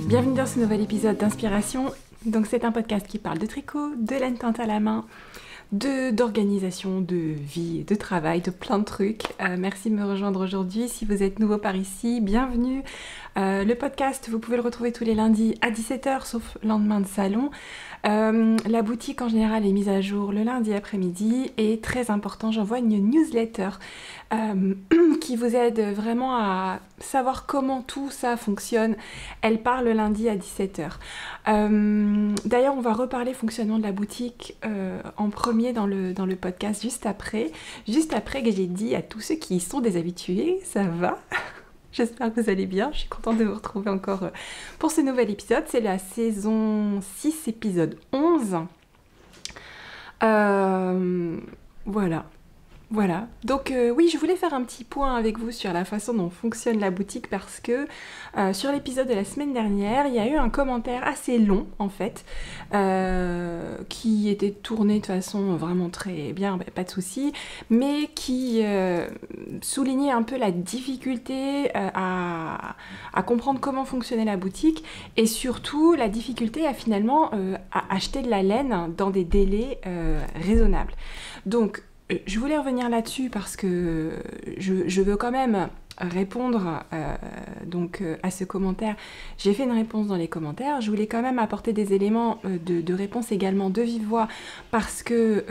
Bienvenue dans ce nouvel épisode d'Inspiration. Donc c'est un podcast qui parle de tricot, de laine teinte à la main, d'organisation, de vie, de travail, de plein de trucs. Merci de me rejoindre aujourd'hui. Si vous êtes nouveau par ici, bienvenue. Le podcast, vous pouvez le retrouver tous les lundis à 17h, sauf lendemain de salon. La boutique en général est mise à jour le lundi après-midi et très important, j'envoie une newsletter qui vous aide vraiment à savoir comment tout ça fonctionne. Elle part le lundi à 17h. D'ailleurs, on va reparler fonctionnement de la boutique en premier dans le podcast juste après que j'ai dit à tous ceux qui y sont des habitués, ça va. J'espère que vous allez bien, je suis contente de vous retrouver encore pour ce nouvel épisode. C'est la saison 6, épisode 11. Voilà. Donc oui, je voulais faire un petit point avec vous sur la façon dont fonctionne la boutique parce que sur l'épisode de la semaine dernière, il y a eu un commentaire assez long en fait qui était tourné de façon vraiment très bien, pas de souci, mais qui soulignait un peu la difficulté à comprendre comment fonctionnait la boutique et surtout la difficulté à finalement à acheter de la laine dans des délais raisonnables. Donc je voulais revenir là-dessus parce que je veux quand même répondre à ce commentaire. J'ai fait une réponse dans les commentaires. Je voulais quand même apporter des éléments de réponse également de vive voix parce que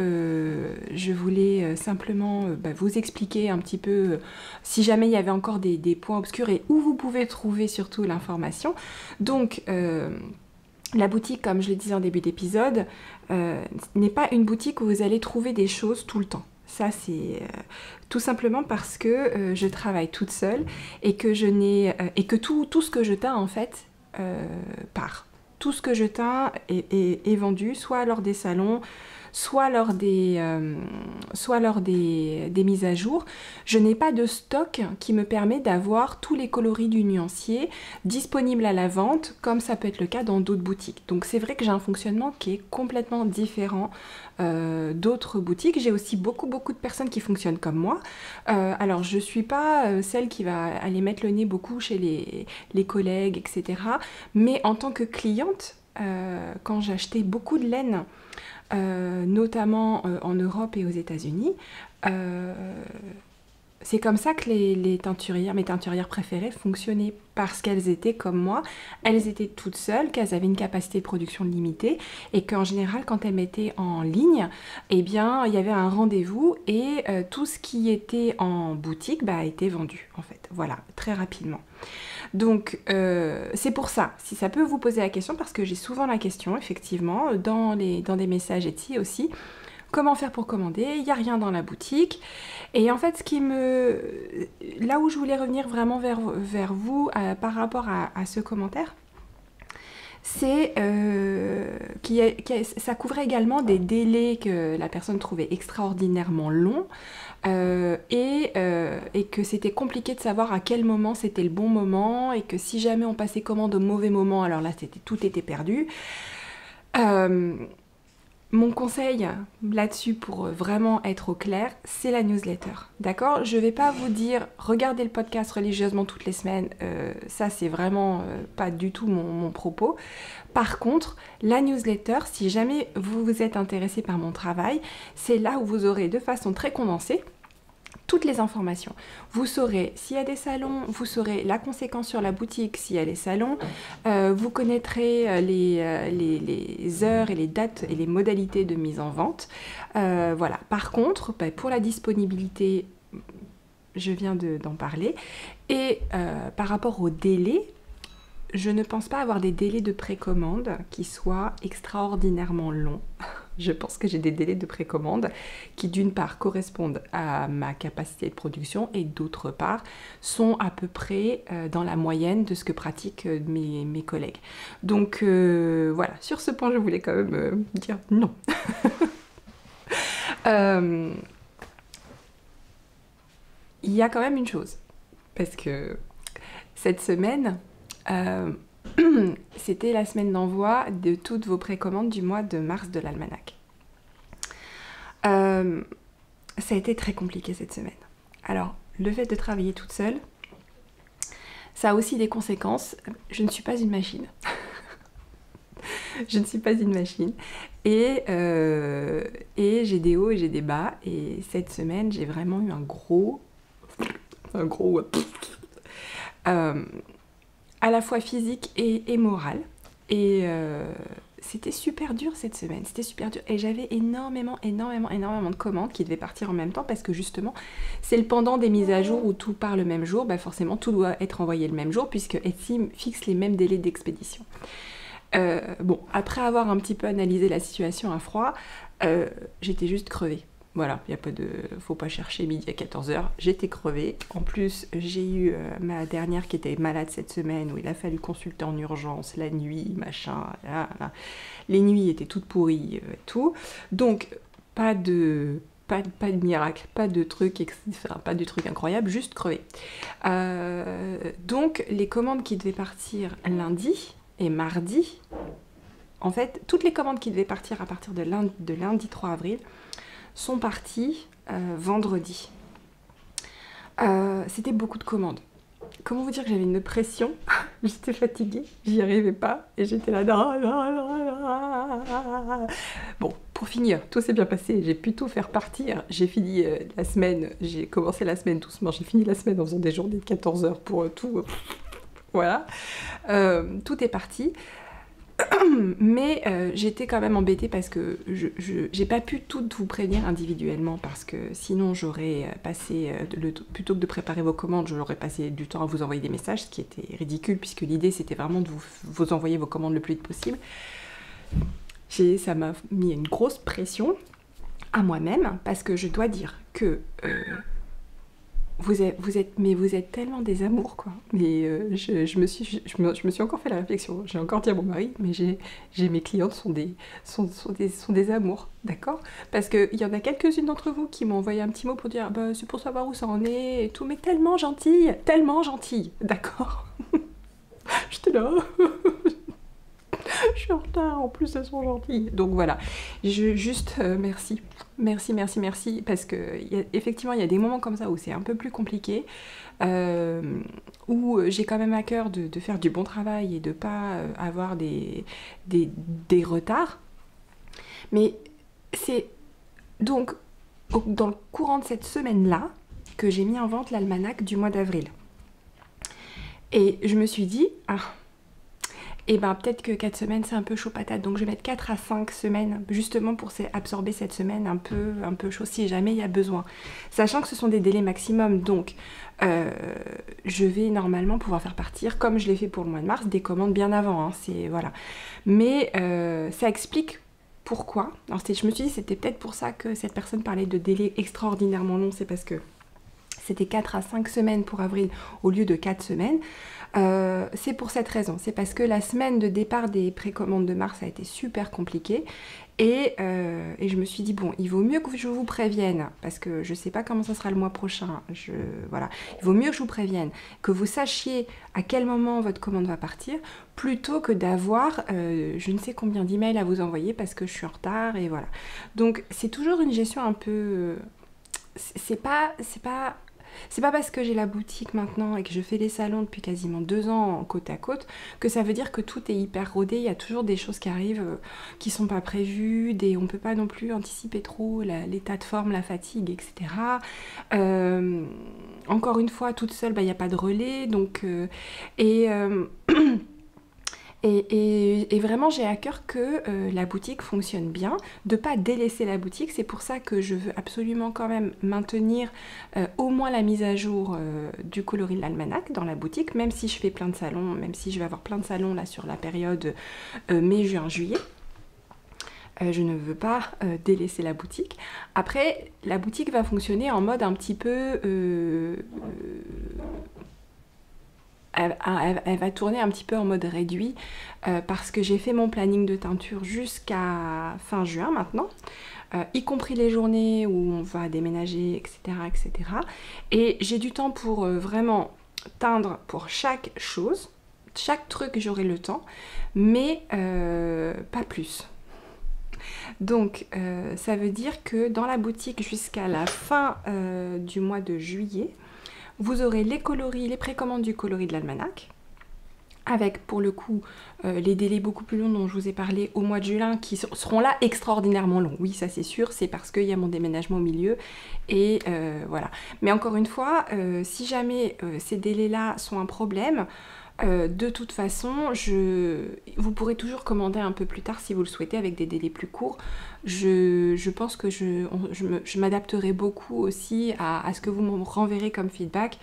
je voulais simplement vous expliquer un petit peu si jamais il y avait encore des points obscurs et où vous pouvez trouver surtout l'information. Donc la boutique, comme je le disais en début d'épisode, n'est pas une boutique où vous allez trouver des choses tout le temps. Ça, c'est tout simplement parce que je travaille toute seule et que tout ce que je teins, en fait, part. Tout ce que je teins est vendu, soit lors des salons, soit lors des mises à jour. Je n'ai pas de stock qui me permet d'avoir tous les coloris du nuancier disponibles à la vente, comme ça peut être le cas dans d'autres boutiques. Donc c'est vrai que j'ai un fonctionnement qui est complètement différent d'autres boutiques. J'ai aussi beaucoup de personnes qui fonctionnent comme moi. Alors je ne suis pas celle qui va aller mettre le nez beaucoup chez les collègues, etc. Mais en tant que cliente, quand j'achetais beaucoup de laine, notamment en Europe et aux États-Unis, c'est comme ça que mes teinturières préférées fonctionnaient parce qu'elles étaient comme moi, elles étaient toutes seules, qu'elles avaient une capacité de production limitée et qu'en général quand elles mettaient en ligne, eh bien il y avait un rendez-vous et tout ce qui était en boutique était vendu en fait, voilà, très rapidement. Donc c'est pour ça, si ça peut vous poser la question, parce que j'ai souvent la question effectivement dans des messages Etsy aussi. Comment faire pour commander? Il n'y a rien dans la boutique. Et en fait, là où je voulais revenir vraiment vers vous par rapport à ce commentaire, c'est ça couvrait également des délais que la personne trouvait extraordinairement longs et que c'était compliqué de savoir à quel moment c'était le bon moment et que si jamais on passait commande au mauvais moment, alors là, tout était perdu. Mon conseil là-dessus pour vraiment être au clair, c'est la newsletter, d'accord? Je vais pas vous dire regardez le podcast religieusement toutes les semaines, ça c'est vraiment pas du tout mon propos. Par contre, la newsletter, si jamais vous vous êtes intéressé par mon travail, c'est là où vous aurez de façon très condensée toutes les informations. Vous saurez s'il y a des salons, vous saurez la conséquence sur la boutique s'il y a des salons, vous connaîtrez les heures et les dates et les modalités de mise en vente. Voilà. Par contre, pour la disponibilité, je viens d'en parler. Et par rapport au délai, je ne pense pas avoir des délais de précommande qui soient extraordinairement longs. Je pense que j'ai des délais de précommande qui d'une part correspondent à ma capacité de production et d'autre part sont à peu près dans la moyenne de ce que pratiquent mes collègues. Donc voilà, sur ce point je voulais quand même dire non. Il y a quand même une chose, parce que cette semaine, c'était la semaine d'envoi de toutes vos précommandes du mois de mars de l'almanach. Ça a été très compliqué cette semaine. Alors, le fait de travailler toute seule, ça a aussi des conséquences. Je ne suis pas une machine. Je ne suis pas une machine. Et j'ai des hauts et j'ai des bas. Et cette semaine, j'ai vraiment eu un gros euh, à la fois physique et moral. Et c'était super dur cette semaine, c'était super dur. Et j'avais énormément de commandes qui devaient partir en même temps parce que justement, c'est le pendant des mises à jour où tout part le même jour. Bah forcément, tout doit être envoyé le même jour puisque Etsy fixe les mêmes délais d'expédition. Bon, après avoir un petit peu analysé la situation à froid, j'étais juste crevée. Voilà, y a pas de, faut pas chercher midi à 14h, j'étais crevée. En plus, j'ai eu ma dernière qui était malade cette semaine où il a fallu consulter en urgence la nuit, machin. Là, là. Les nuits étaient toutes pourries et tout. Donc, pas de miracle, pas de truc, enfin, pas de truc incroyable, juste crevé. Donc, les commandes qui devaient partir lundi et mardi, en fait, toutes les commandes qui devaient partir à partir de lundi 3 avril, sont partis vendredi. C'était beaucoup de commandes. Comment vous dire que j'avais une pression. J'étais fatiguée, j'y arrivais pas, et j'étais là. Bon, pour finir, tout s'est bien passé, j'ai pu tout faire partir. J'ai fini la semaine, j'ai commencé la semaine doucement, j'ai fini la semaine en faisant des journées de 14 heures pour tout. Voilà. Tout est parti. Mais j'étais quand même embêtée parce que j'ai pas pu toutes vous prévenir individuellement parce que sinon j'aurais passé, plutôt que de préparer vos commandes, j'aurais passé du temps à vous envoyer des messages, ce qui était ridicule puisque l'idée c'était vraiment de vous envoyer vos commandes le plus vite possible. Ça m'a mis une grosse pression à moi-même parce que je dois dire que vous êtes tellement des amours, quoi. Mais je me suis encore fait la réflexion. J'ai encore dit à mon mari, mais mes clientes sont des amours, d'accord? Parce qu'il y en a quelques-unes d'entre vous qui m'ont envoyé un petit mot pour dire, bah, c'est pour savoir où ça en est et tout, mais tellement gentille, d'accord? J'étais là. Je suis en retard, en plus elles sont gentilles. Donc voilà, merci. Merci, parce que effectivement il y a des moments comme ça où c'est un peu plus compliqué, où j'ai quand même à cœur de faire du bon travail et de pas avoir des retards. Mais c'est donc dans le courant de cette semaine-là que j'ai mis en vente l'almanach du mois d'avril. Et je me suis dit, et ben peut-être que 4 semaines c'est un peu chaud patate, donc je vais mettre 4 à 5 semaines justement pour absorber cette semaine un peu chaud si jamais il y a besoin. Sachant que ce sont des délais maximum, donc je vais normalement pouvoir faire partir, comme je l'ai fait pour le mois de mars, des commandes bien avant, hein, voilà. Mais ça explique pourquoi. Alors je me suis dit c'était peut-être pour ça que cette personne parlait de délais extraordinairement longs, c'est parce que c'était 4 à 5 semaines pour avril au lieu de 4 semaines. C'est pour cette raison, c'est parce que la semaine de départ des précommandes de mars a été super compliquée et je me suis dit bon, il vaut mieux que je vous prévienne parce que je sais pas comment ça sera le mois prochain, voilà, il vaut mieux que je vous prévienne, que vous sachiez à quel moment votre commande va partir plutôt que d'avoir je ne sais combien d'emails à vous envoyer parce que je suis en retard et voilà. Donc c'est toujours une gestion un peu... C'est pas parce que j'ai la boutique maintenant et que je fais les salons depuis quasiment 2 ans côte à côte que ça veut dire que tout est hyper rodé. Il y a toujours des choses qui arrivent qui sont pas prévues, on peut pas non plus anticiper trop l'état de forme, la fatigue, etc. Encore une fois, toute seule, il n'y a pas de relais, donc Et vraiment, j'ai à cœur que la boutique fonctionne bien, de ne pas délaisser la boutique. C'est pour ça que je veux absolument quand même maintenir au moins la mise à jour du coloris de l'almanach dans la boutique, même si je fais plein de salons, même si je vais avoir plein de salons là sur la période mai, juin, juillet. Je ne veux pas délaisser la boutique. Après, la boutique va fonctionner en mode un petit peu... Elle va tourner un petit peu en mode réduit parce que j'ai fait mon planning de teinture jusqu'à fin juin maintenant, y compris les journées où on va déménager, etc. etc. Et j'ai du temps pour vraiment teindre pour chaque chose, chaque truc j'aurai le temps, mais pas plus. Donc ça veut dire que dans la boutique jusqu'à la fin du mois de juillet, vous aurez les coloris, les précommandes du coloris de l'almanach, avec pour le coup les délais beaucoup plus longs dont je vous ai parlé au mois de juin, qui seront là extraordinairement longs. Oui, ça c'est sûr, c'est parce qu'il y a mon déménagement au milieu, et voilà. Mais encore une fois, si jamais ces délais-là sont un problème, de toute façon, vous pourrez toujours commander un peu plus tard si vous le souhaitez avec des délais plus courts. Je pense que je m'adapterai beaucoup aussi à ce que vous me renverrez comme feedback.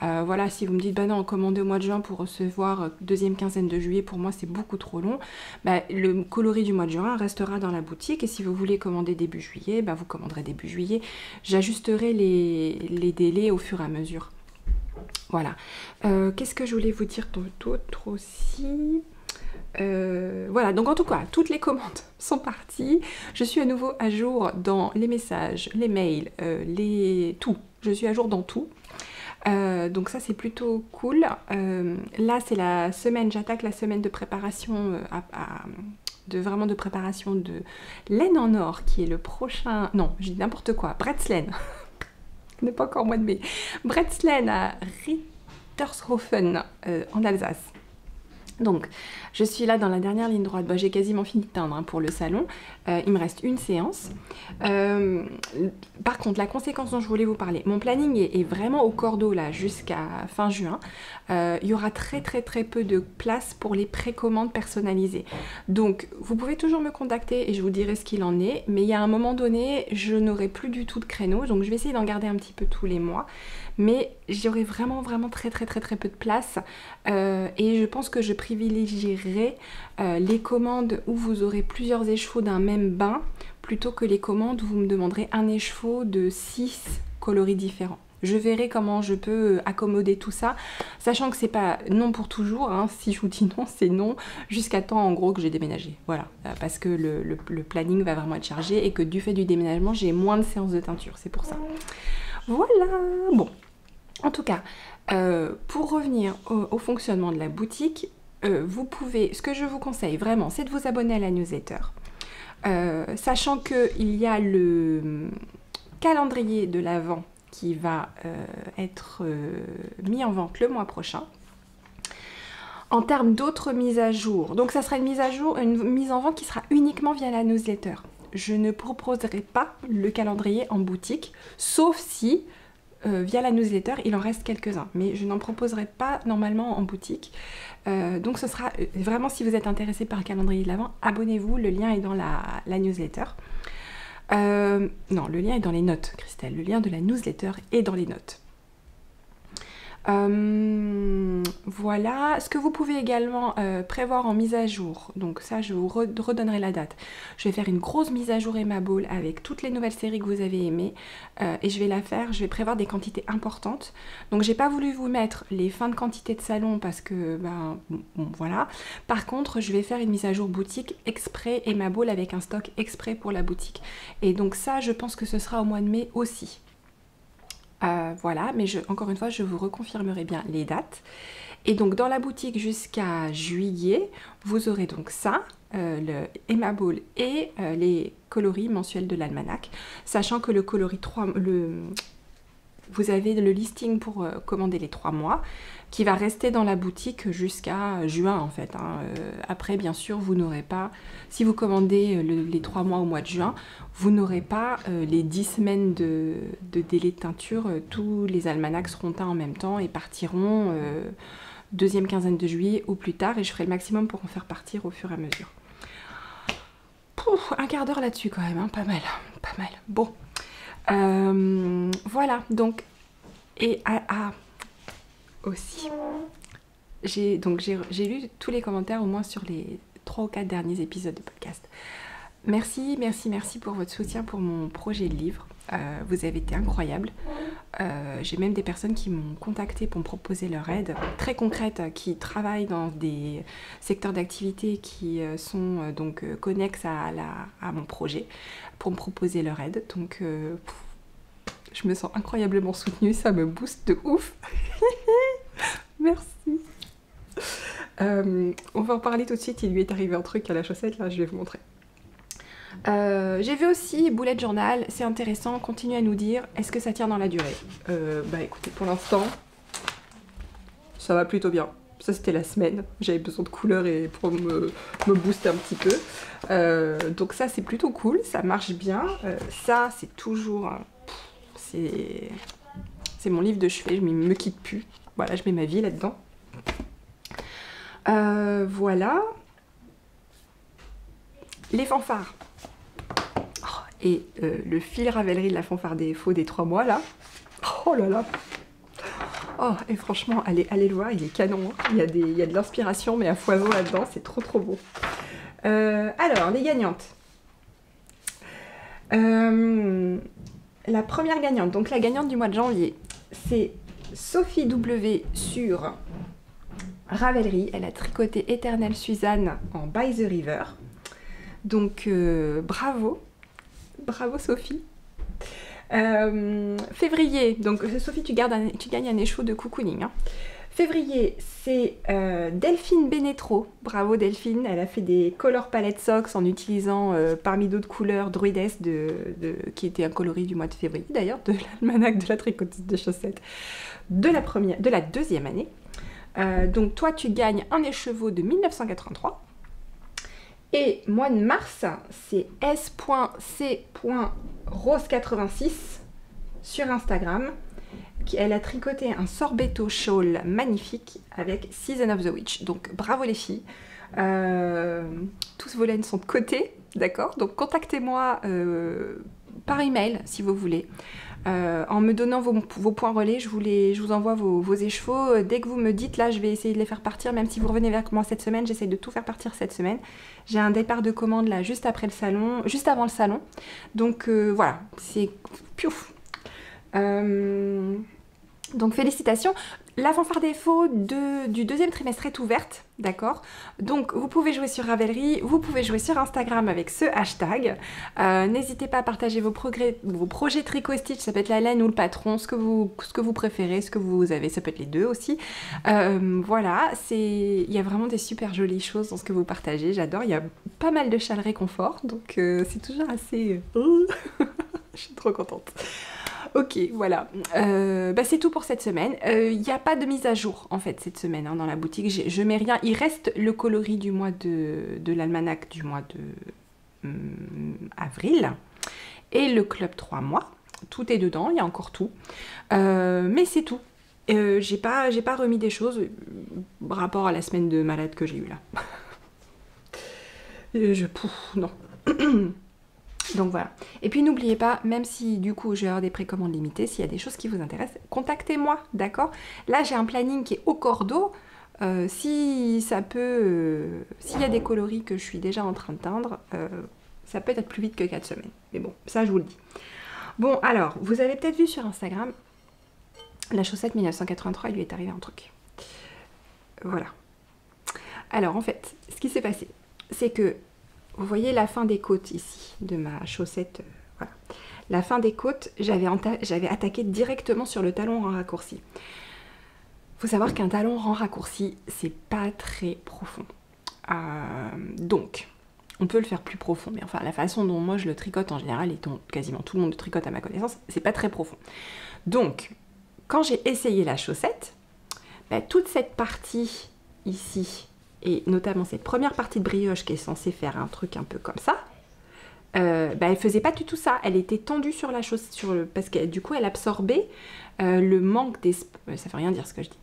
Voilà, si vous me dites bah non, commandez au mois de juin pour recevoir deuxième quinzaine de juillet, pour moi c'est beaucoup trop long, bah, le coloris du mois de juin restera dans la boutique, et si vous voulez commander début juillet, bah, vous commanderez début juillet. J'ajusterai les délais au fur et à mesure. Voilà. Qu'est-ce que je voulais vous dire d'autre aussi? Voilà, donc en tout cas, toutes les commandes sont parties. Je suis à nouveau à jour dans les messages, les mails, tout. Je suis à jour dans tout. Donc ça, c'est plutôt cool. Là, c'est la semaine, j'attaque la semaine de préparation vraiment de préparation de Laine en Or, qui est le prochain... Non, je dis n'importe quoi. Bretzeln. Ce n'est pas encore mois de mai. Bretzeln à Rittershofen, en Alsace. Donc, je suis là dans la dernière ligne droite. Bah, j'ai quasiment fini de teindre pour le salon. Il me reste une séance. Par contre, la conséquence dont je voulais vous parler, mon planning est vraiment au cordeau là jusqu'à fin juin. Il y aura très peu de place pour les précommandes personnalisées. Donc, vous pouvez toujours me contacter et je vous dirai ce qu'il en est. Mais il y a un moment donné, je n'aurai plus du tout de créneau. Donc, je vais essayer d'en garder un petit peu tous les mois. Mais j'aurai vraiment très peu de place. Et je pense que je privilégierai les commandes où vous aurez plusieurs écheveaux d'un même bain, plutôt que les commandes où vous me demanderez un écheveau de 6 coloris différents. Je verrai comment je peux accommoder tout ça, sachant que c'est pas non pour toujours, hein. Si je vous dis non, c'est non, jusqu'à temps en gros que j'ai déménagé. Voilà, parce que le planning va vraiment être chargé et que du fait du déménagement, j'ai moins de séances de teinture, c'est pour ça. Voilà, bon. En tout cas, pour revenir au fonctionnement de la boutique, vous pouvez, ce que je vous conseille vraiment, c'est de vous abonner à la newsletter. Sachant qu'il y a le calendrier de l'Avent qui va être mis en vente le mois prochain. En termes d'autres mises à jour, donc ça sera une mise en vente qui sera uniquement via la newsletter. Je ne proposerai pas le calendrier en boutique, sauf si via la newsletter il en reste quelques-uns, mais je n'en proposerai pas normalement en boutique. Donc ce sera vraiment, si vous êtes intéressé par le calendrier de l'Avent, abonnez-vous, le lien est dans la newsletter. Non, le lien est dans les notes, Christelle, le lien de la newsletter est dans les notes. Voilà, ce que vous pouvez également prévoir en mise à jour, donc ça je vous redonnerai la date. Je vais faire une grosse mise à jour Emma Ball avec toutes les nouvelles séries que vous avez aimées, et je vais prévoir des quantités importantes. Donc j'ai pas voulu vous mettre les fins de quantité de salon parce que ben bon, voilà. Par contre je vais faire une mise à jour boutique exprès Emma Ball avec un stock exprès pour la boutique, et donc ça je pense que ce sera au mois de mai aussi. Voilà, mais encore une fois, je vous reconfirmerai bien les dates. Et donc dans la boutique jusqu'à juillet, vous aurez donc ça, le Emma Ball et les coloris mensuels de l'almanach, sachant que le coloris 3, vous avez le listing pour commander les 3 mois, qui va rester dans la boutique jusqu'à juin en fait, hein. Après bien sûr vous n'aurez pas, si vous commandez les 3 mois au mois de juin, vous n'aurez pas les 10 semaines de délai de teinture. Tous les almanachs seront teints en même temps et partiront deuxième quinzaine de juillet au plus tard, et je ferai le maximum pour en faire partir au fur et à mesure. Pouf, un quart d'heure là-dessus quand même, hein, pas mal, pas mal. Bon, voilà, donc, et aussi, j'ai lu tous les commentaires au moins sur les 3 ou 4 derniers épisodes de podcast. Merci pour votre soutien pour mon projet de livre. Vous avez été incroyables. J'ai même des personnes qui m'ont contacté pour me proposer leur aide, très concrète, qui travaillent dans des secteurs d'activité qui sont donc connexes à mon projet, pour me proposer leur aide. Donc je me sens incroyablement soutenue, ça me booste de ouf. Merci. On va en parler tout de suite, il lui est arrivé un truc à la chaussette, là je vais vous montrer. J'ai vu aussi Bullet Journal, c'est intéressant, continuez à nous dire, est-ce que ça tient dans la durée? Bah écoutez, pour l'instant, ça va plutôt bien. Ça, c'était la semaine. J'avais besoin de couleurs et pour me booster un petit peu. Donc ça, c'est plutôt cool. Ça marche bien. Ça, c'est toujours... c'est mon livre de chevet. Je ne me quitte plus. Voilà, je mets ma vie là-dedans. Voilà. Les fanfares. Oh, et le fil Ravelry de la fanfare des faux des 3 mois, là. Oh là là. Oh, et franchement, allez le voir, il est canon. Hein. Il y a de l'inspiration, mais à foison là-dedans, c'est trop trop beau. Alors, les gagnantes. La première gagnante, donc la gagnante du mois de janvier, c'est Sophie W sur Ravelry. Elle a tricoté Éternelle Suzanne en By the River. Donc, bravo. Bravo, Sophie. Février, donc Sophie, tu gagnes un écheveau de cocooning. Hein. Février, c'est Delphine Benetro. Bravo Delphine, elle a fait des color palette socks en utilisant parmi d'autres couleurs Druides qui était un coloris du mois de février d'ailleurs, de l'almanach de la tricoteuse de chaussettes de la deuxième année. Donc toi tu gagnes un écheveau de 1983. Et mois de mars, c'est s.c.rose86 sur Instagram. Elle a tricoté un sorbetto shawl magnifique avec Season of the Witch. Donc bravo les filles. Tous vos laines sont de côté, d'accord? Donc contactez-moi par email si vous voulez. En me donnant vos points relais, je vous envoie vos écheveaux. Dès que vous me dites, là, je vais essayer de les faire partir. Même si vous revenez vers moi cette semaine, j'essaie de tout faire partir cette semaine. J'ai un départ de commande là, juste après le salon, juste avant le salon. Donc voilà, c'est piouf. Donc félicitations. La fanfare des faux du deuxième trimestre est ouverte, d'accord? Donc vous pouvez jouer sur Ravelry, vous pouvez jouer sur Instagram avec ce hashtag. N'hésitez pas à partager vos projets tricot et stitch, ça peut être la laine ou le patron, ce que vous préférez, ce que vous avez, ça peut être les deux aussi. Voilà, il y a vraiment des super jolies choses dans ce que vous partagez, j'adore. Il y a pas mal de châles réconfort, donc c'est toujours assez... Je suis trop contente. Ok, voilà. C'est tout pour cette semaine. Il n'y a pas de mise à jour, en fait, cette semaine, hein, dans la boutique. Je mets rien. Il reste le coloris du mois de l'almanach du mois de avril. Et le club 3 mois. Tout est dedans, il y a encore tout. Mais c'est tout. J'ai pas remis des choses par rapport à la semaine de malade que j'ai eue, là. Non. Donc voilà. Et puis n'oubliez pas, même si du coup je vais avoir des précommandes limitées, s'il y a des choses qui vous intéressent, contactez-moi, d'accord? Là j'ai un planning qui est au cordeau. Si ça peut... s'il y a des coloris que je suis déjà en train de teindre, ça peut être plus vite que 4 semaines. Mais bon, ça je vous le dis. Bon alors, vous avez peut-être vu sur Instagram, la chaussette 1983, il lui est arrivé un truc. Voilà. Alors en fait, ce qui s'est passé, c'est que vous voyez la fin des côtes ici, de ma chaussette, voilà. La fin des côtes, j'avais attaqué directement sur le talon rang raccourci. Faut savoir qu'un talon rang raccourci, c'est pas très profond. Donc, on peut le faire plus profond, mais enfin, la façon dont moi je le tricote en général, et dont quasiment tout le monde le tricote à ma connaissance, c'est pas très profond. Donc, quand j'ai essayé la chaussette, toute cette partie ici, et notamment cette première partie de brioche qui est censée faire un truc un peu comme ça, elle faisait pas du tout ça. Elle était tendue sur la chaussure, parce que du coup elle absorbait le manque d'espace. Ça veut rien dire ce que je dis.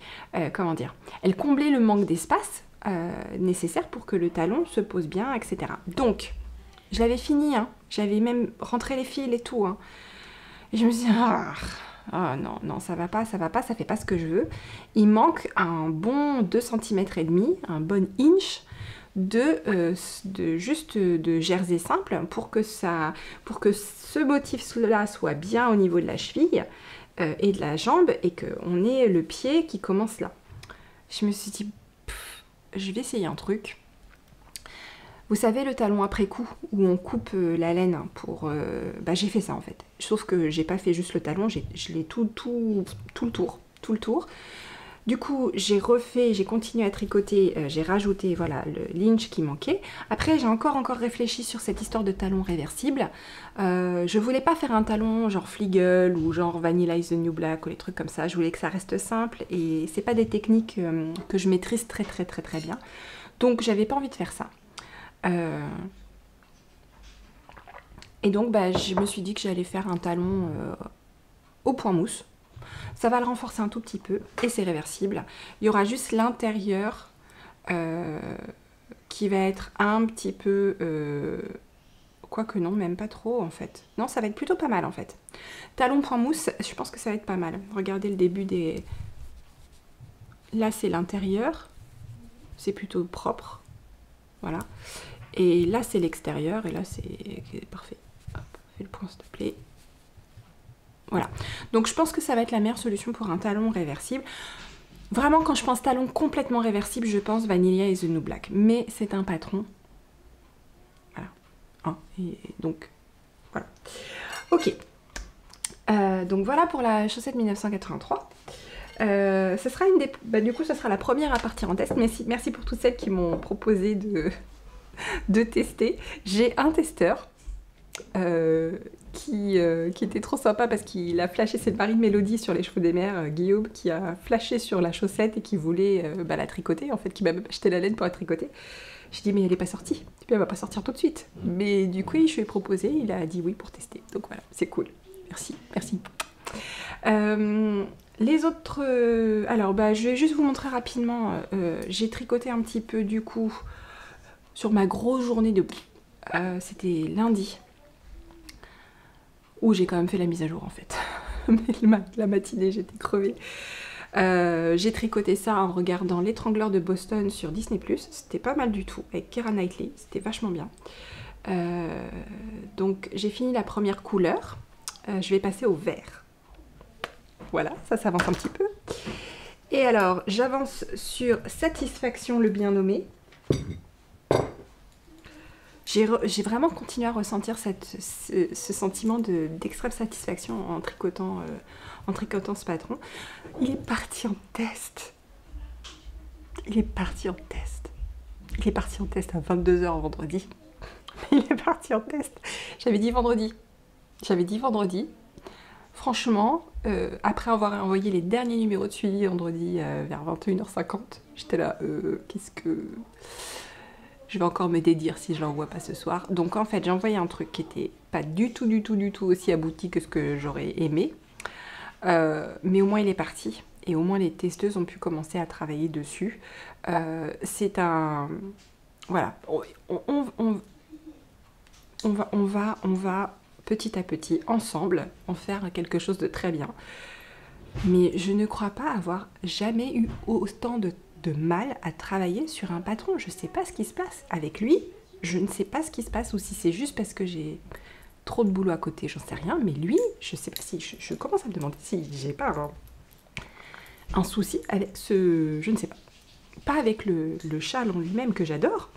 Comment dire? Elle comblait le manque d'espace nécessaire pour que le talon se pose bien, etc. Donc, je l'avais fini, hein. J'avais même rentré les fils et tout. Hein. Et je me suis dit, non, ça va pas, ça fait pas ce que je veux. Il manque un bon 2 cm et demi, un bon inch juste de jersey simple pour que ce motif-là soit bien au niveau de la cheville et de la jambe et qu'on ait le pied qui commence là. Je me suis dit, je vais essayer un truc. Vous savez le talon après coup où on coupe la laine pour... j'ai fait ça en fait. Sauf que j'ai pas fait juste le talon, je l'ai tout le tour. Du coup, j'ai continué à tricoter, j'ai rajouté voilà, le l'inch qui manquait. Après, j'ai encore réfléchi sur cette histoire de talon réversible. Je voulais pas faire un talon genre Fliegel ou genre Vanilla is the New Black ou les trucs comme ça. Je voulais que ça reste simple et c'est pas des techniques que je maîtrise très bien. Donc, j'avais pas envie de faire ça. Et donc, bah, je me suis dit que j'allais faire un talon au point mousse. Ça va le renforcer un tout petit peu et c'est réversible. Il y aura juste l'intérieur qui va être un petit peu... quoique non, même pas trop en fait. Non, ça va être plutôt pas mal en fait. Talon point mousse, je pense que ça va être pas mal. Regardez le début des... Là, c'est l'intérieur. C'est plutôt propre. Voilà. Et là, c'est l'extérieur. Et là, c'est parfait. Hop, fais le point s'il te plaît. Voilà, donc je pense que ça va être la meilleure solution pour un talon réversible. Vraiment, quand je pense talon complètement réversible, je pense Vanilla is the New Black. Mais c'est un patron. Voilà. Hein, et donc, voilà. Ok. Donc voilà pour la chaussette 1983. Ce sera une des... Bah, du coup, ce sera la première à partir en test. Merci pour toutes celles qui m'ont proposé de tester. J'ai un testeur. Qui était trop sympa parce qu'il a flashé cette Marie Mélodie sur les cheveux des mers, Guillaume, qui a flashé sur la chaussette et qui voulait la tricoter, en fait, qui m'a acheté la laine pour la tricoter. J'ai dit mais elle n'est pas sortie, et puis elle va pas sortir tout de suite. Mais du coup, je lui ai proposé, il a dit oui pour tester, donc voilà, c'est cool. Merci, merci. Les autres... alors, bah, je vais juste vous montrer rapidement, j'ai tricoté un petit peu du coup sur ma grosse journée de... c'était lundi. Où j'ai quand même fait la mise à jour en fait. Mais la matinée j'étais crevée. J'ai tricoté ça en regardant L'étrangleur de Boston sur Disney+. C'était pas mal du tout, avec Keira Knightley, c'était vachement bien. Donc j'ai fini la première couleur. Je vais passer au vert. Voilà, ça s'avance un petit peu. Et alors, j'avance sur Satisfaction le bien nommé. J'ai vraiment continué à ressentir ce sentiment d'extrême satisfaction en tricotant ce patron. Il est parti en test. Il est parti en test. Il est parti en test à 22 h vendredi. Il est parti en test. J'avais dit vendredi. Franchement, après avoir envoyé les derniers numéros de suivi vendredi vers 21 h 50, j'étais là, qu'est-ce que... Je vais encore me dédire si je l'envoie pas ce soir. Donc en fait, j'ai envoyé un truc qui était pas du tout aussi abouti que ce que j'aurais aimé. Mais au moins il est parti. Et au moins les testeuses ont pu commencer à travailler dessus. C'est un... Voilà. On va petit à petit, ensemble, en faire quelque chose de très bien. Mais je ne crois pas avoir jamais eu autant de mal à travailler sur un patron. Je sais pas ce qui se passe avec lui, je ne sais pas ce qui se passe, ou si c'est juste parce que j'ai trop de boulot à côté, j'en sais rien, mais lui, je sais pas si... Je commence à me demander si j'ai pas un souci avec ce... Je ne sais pas. Pas avec le châle en lui-même que j'adore.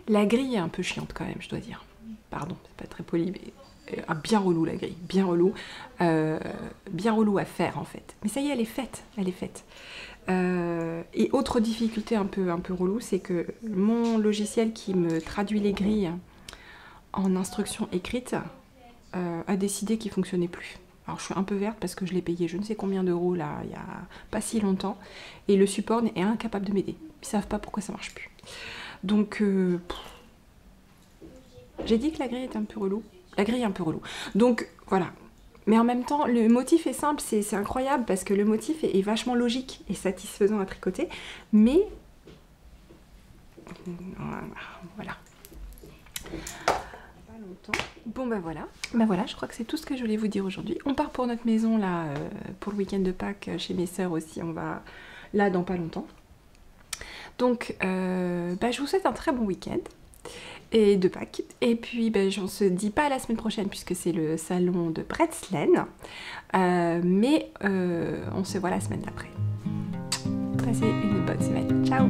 La grille est un peu chiante quand même, je dois dire. Pardon, c'est pas très poli, mais... bien relou la grille, bien relou à faire en fait. Mais ça y est, elle est faite. Et autre difficulté un peu relou, c'est que mon logiciel qui me traduit les grilles en instructions écrites a décidé qu'il fonctionnait plus. Alors je suis un peu verte parce que je l'ai payé je ne sais combien d'euros là, il y a pas si longtemps, et le support est incapable de m'aider. Ils savent pas pourquoi ça marche plus. Donc j'ai dit que la grille était un peu relou. La grille est un peu relou. Donc voilà. Mais en même temps, le motif est simple, c'est incroyable parce que le motif est vachement logique et satisfaisant à tricoter. Mais voilà. Pas longtemps. Bon ben voilà. Ben voilà, je crois que c'est tout ce que je voulais vous dire aujourd'hui. On part pour notre maison là, pour le week-end de Pâques chez mes sœurs aussi. On va là dans pas longtemps. Donc je vous souhaite un très bon week-end. Et de Pâques. Et puis on se dit pas à la semaine prochaine puisque c'est le salon de Bretzeln, mais on se voit la semaine d'après. Passez une bonne semaine. Ciao.